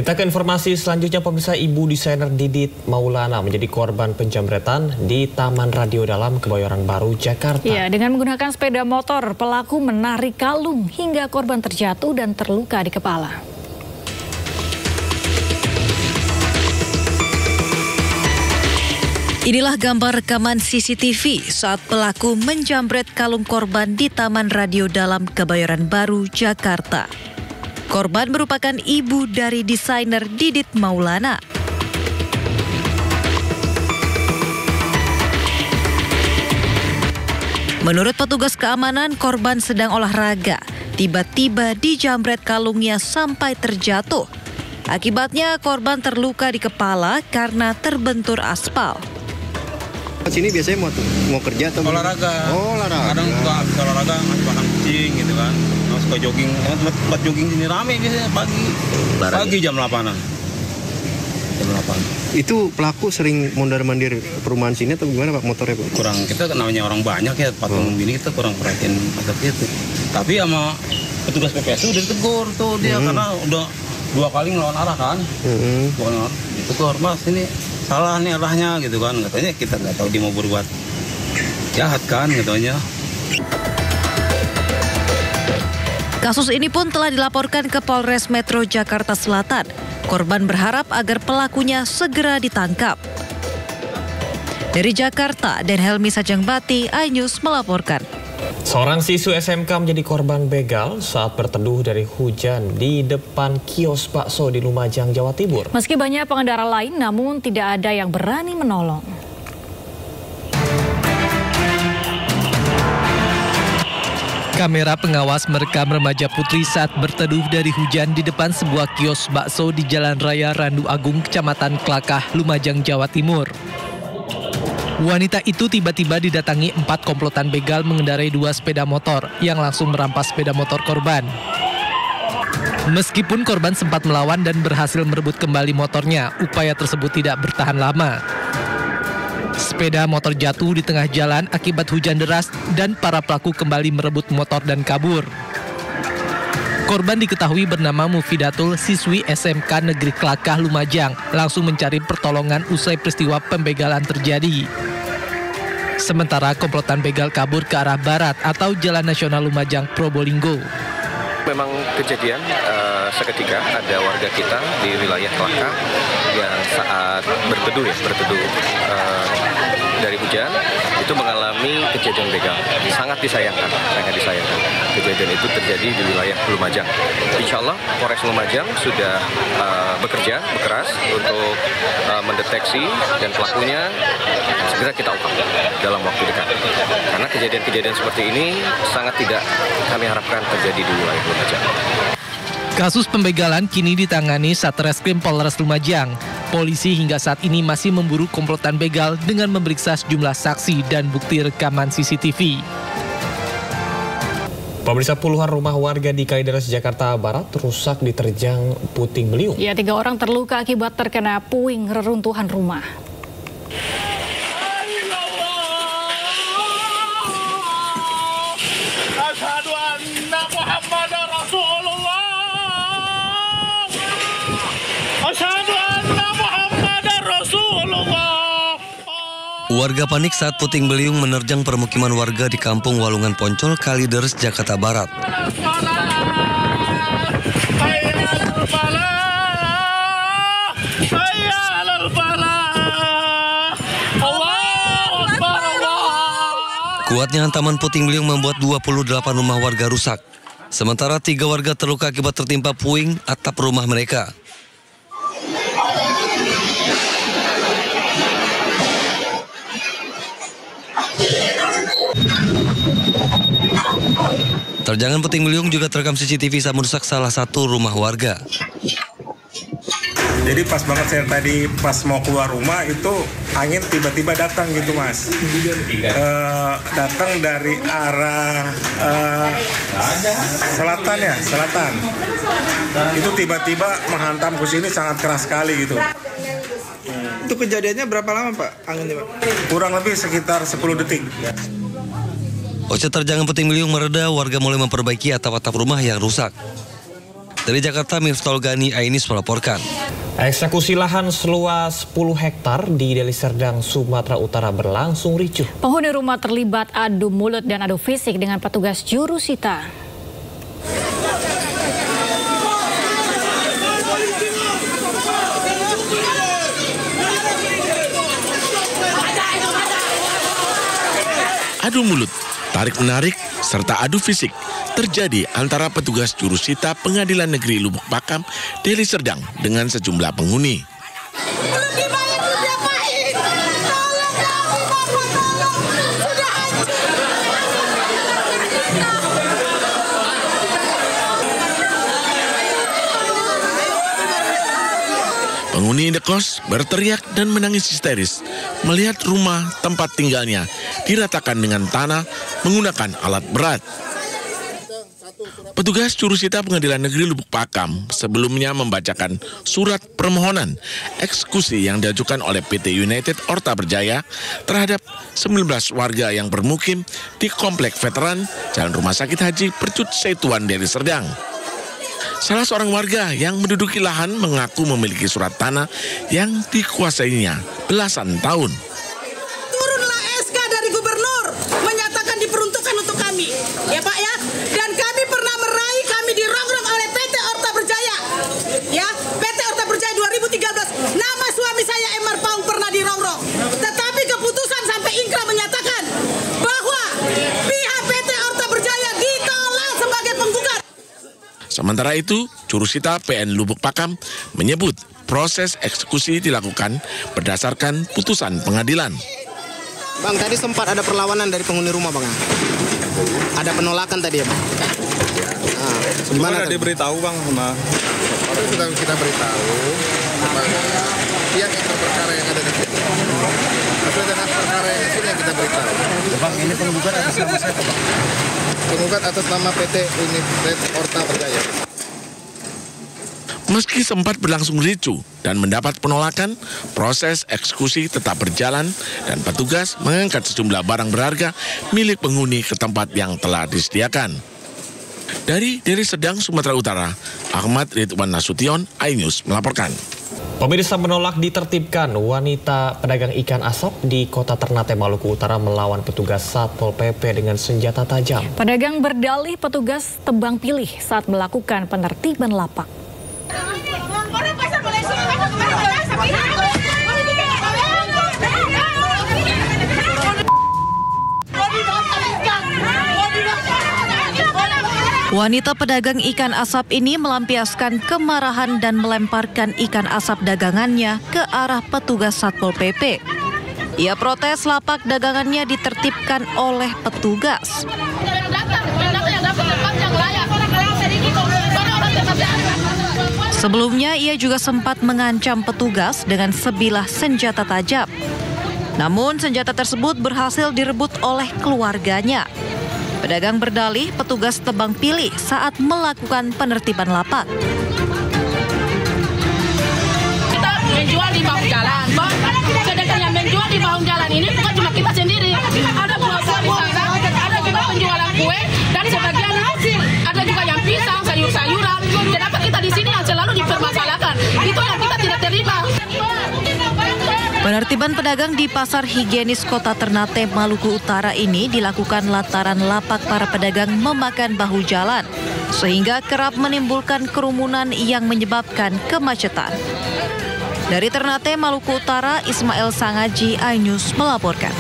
Kita ke informasi selanjutnya, pemirsa. Ibu desainer Didit Maulana menjadi korban penjamretan di Taman Radio Dalam, Kebayoran Baru, Jakarta. Ya, dengan menggunakan sepeda motor, pelaku menarik kalung hingga korban terjatuh dan terluka di kepala. Inilah gambar rekaman CCTV saat pelaku menjamret kalung korban di Taman Radio Dalam, Kebayoran Baru, Jakarta. Korban merupakan ibu dari desainer Didit Maulana. Menurut petugas keamanan, korban sedang olahraga. Tiba-tiba dijamret kalungnya sampai terjatuh. Akibatnya korban terluka di kepala karena terbentur aspal. Sini biasanya mau kerja atau olahraga. Oh, olahraga. Kadang suka habis olahraga ngasih makan kucing gitu kan. Suka jogging, tempat jogging sini rame biasanya pagi. Pagi jam 8-an. Jam 8. Itu pelaku sering mondar-mandir perumahan sini atau gimana Pak, motornya Pak? Kurang, kita namanya orang banyak ya, patung ini kita kurang perhatiin agak itu. Tapi sama petugas PPSU udah ditegur tuh dia karena udah 2 kali ngelawan arah kan. Ditegur, Mas ini salah nih arahnya gitu kan. Katanya kita nggak tahu dia mau berbuat jahat kan katanya. Kasus ini pun telah dilaporkan ke Polres Metro Jakarta Selatan. Korban berharap agar pelakunya segera ditangkap. Dari Jakarta, Dan Helmi Sajangbati, iNews melaporkan. Seorang siswa SMK menjadi korban begal saat berteduh dari hujan di depan kios bakso di Lumajang, Jawa Timur. Meski banyak pengendara lain, namun tidak ada yang berani menolong. Kamera pengawas merekam remaja putri saat berteduh dari hujan di depan sebuah kios bakso di Jalan Raya Randu Agung, Kecamatan Klakah, Lumajang, Jawa Timur. Wanita itu tiba-tiba didatangi 4 komplotan begal mengendarai 2 sepeda motor yang langsung merampas sepeda motor korban. Meskipun korban sempat melawan dan berhasil merebut kembali motornya, upaya tersebut tidak bertahan lama. Sepeda motor jatuh di tengah jalan akibat hujan deras dan para pelaku kembali merebut motor dan kabur. Korban diketahui bernama Mufidatul, siswi SMK Negeri Klakah, Lumajang, langsung mencari pertolongan usai peristiwa pembegalan terjadi. Sementara komplotan begal kabur ke arah barat atau Jalan Nasional Lumajang, Probolinggo. Memang kejadian seketika ada warga kita di wilayah Klakah yang saat berteduh dari hujan itu mengalami kejadian begal. Sangat disayangkan. Kejadian itu terjadi di wilayah Lumajang. Insya Allah Polres Lumajang sudah bekerja keras untuk mendeteksi dan pelakunya segera kita ungkap dalam waktu dekat. Karena kejadian-kejadian seperti ini sangat tidak kami harapkan terjadi di wilayah Lumajang. Kasus pembegalan kini ditangani Satreskrim Polres Lumajang. Polisi hingga saat ini masih memburu komplotan begal dengan memeriksa sejumlah saksi dan bukti rekaman CCTV. Pemirsa, puluhan rumah warga di Kalideres, Jakarta Barat rusak diterjang puting beliung. Ya, 3 orang terluka akibat terkena puing reruntuhan rumah. Warga panik saat puting beliung menerjang permukiman warga di Kampung Walungan Poncol, Kalideres, Jakarta Barat. Kuatnya hantaman puting beliung membuat 28 rumah warga rusak. Sementara 3 warga terluka akibat tertimpa puing atap rumah mereka. Terjangan puting beliung juga terekam CCTV saat merusak salah satu rumah warga. Jadi pas banget saya tadi pas mau keluar rumah itu angin tiba-tiba datang gitu Mas. Datang dari arah selatan. Itu tiba-tiba menghantam ke sini sangat keras sekali gitu. Itu kejadiannya berapa lama Pak anginnya Pak? Kurang lebih sekitar 10 detik. Usai terjangan puting beliung mereda, warga mulai memperbaiki atap-atap rumah yang rusak. Dari Jakarta, Miftahul Gani, Ainis melaporkan. Eksekusi lahan seluas 10 hektar di Deli Serdang, Sumatera Utara berlangsung ricuh. Penghuni rumah terlibat adu mulut dan adu fisik dengan petugas jurusita. Adu mulut, tarik-menarik, serta adu fisik terjadi antara petugas jurusita Pengadilan Negeri Lubuk Pakam, Deli Serdang dengan sejumlah penghuni. Penghuni indekos berteriak dan menangis histeris melihat rumah tempat tinggalnya diratakan dengan tanah menggunakan alat berat. Petugas jurusita Pengadilan Negeri Lubuk Pakam sebelumnya membacakan surat permohonan eksekusi yang diajukan oleh PT United Orta Berjaya terhadap 19 warga yang bermukim di Komplek Veteran Jalan Rumah Sakit Haji Percut Setuan Deli Serdang. Salah seorang warga yang menduduki lahan mengaku memiliki surat tanah yang dikuasainya belasan tahun. Turunlah SK dari gubernur menyatakan diperuntukkan untuk kami, ya Pak ya. Dan kami pernah meraih, kami dirongrong oleh PT Orta Berjaya, ya PT Orta Berjaya 2013. Nama suami saya Emar Paung pernah dirongrong, tetapi keputusan sampai ingkrah menyatakan bahwa pihak PT Orta Berjaya ditolak sebagai penggugat. Sementara itu, jurusita PN Lubuk Pakam menyebut proses eksekusi dilakukan berdasarkan putusan pengadilan. Bang, tadi sempat ada perlawanan dari penghuni rumah, Bang. Ada penolakan tadi ya, Bang? Gimana diberitahu, Bang, sama? Sudah kita beritahu kepada pihak yang berperkara yang ada di sini. Sesuai dengan perkara yang di sini yang kita beritahu. Bang, ini penggugat atas nama siapa, Bang? Penggugat atas nama PT United Orta Berjaya. Meski sempat berlangsung ricuh dan mendapat penolakan, proses eksekusi tetap berjalan dan petugas mengangkat sejumlah barang berharga milik penghuni ke tempat yang telah disediakan. Dari Deli Serdang, Sumatera Utara, Ahmad Ridwan Nasution, iNews melaporkan. Pemirsa, menolak ditertibkan wanita pedagang ikan asap di Kota Ternate, Maluku Utara melawan petugas Satpol PP dengan senjata tajam. Pedagang berdalih petugas tebang pilih saat melakukan penertiban lapak. Wanita pedagang ikan asap ini melampiaskan kemarahan dan melemparkan ikan asap dagangannya ke arah petugas Satpol PP. Ia protes lapak dagangannya ditertibkan oleh petugas. Sebelumnya ia juga sempat mengancam petugas dengan sebilah senjata tajam. Namun senjata tersebut berhasil direbut oleh keluarganya. Pedagang berdalih petugas tebang pilih saat melakukan penertiban lapak. Kita menjual di bahu jalan, sedangkan yang menjual di bahu jalan ini bukan cuma kita sendiri. Ada buah-buah di sana, ada juga penjualan kue, dan sebagian ada juga yang pisang, sayur-sayuran. Kenapa kita di sini yang selalu dipermasalahkan? Itu yang kita tidak terima. Penertiban pedagang di Pasar Higienis Kota Ternate, Maluku Utara ini dilakukan lantaran lapak para pedagang memakan bahu jalan, sehingga kerap menimbulkan kerumunan yang menyebabkan kemacetan. Dari Ternate, Maluku Utara, Ismail Sangaji, iNews melaporkan.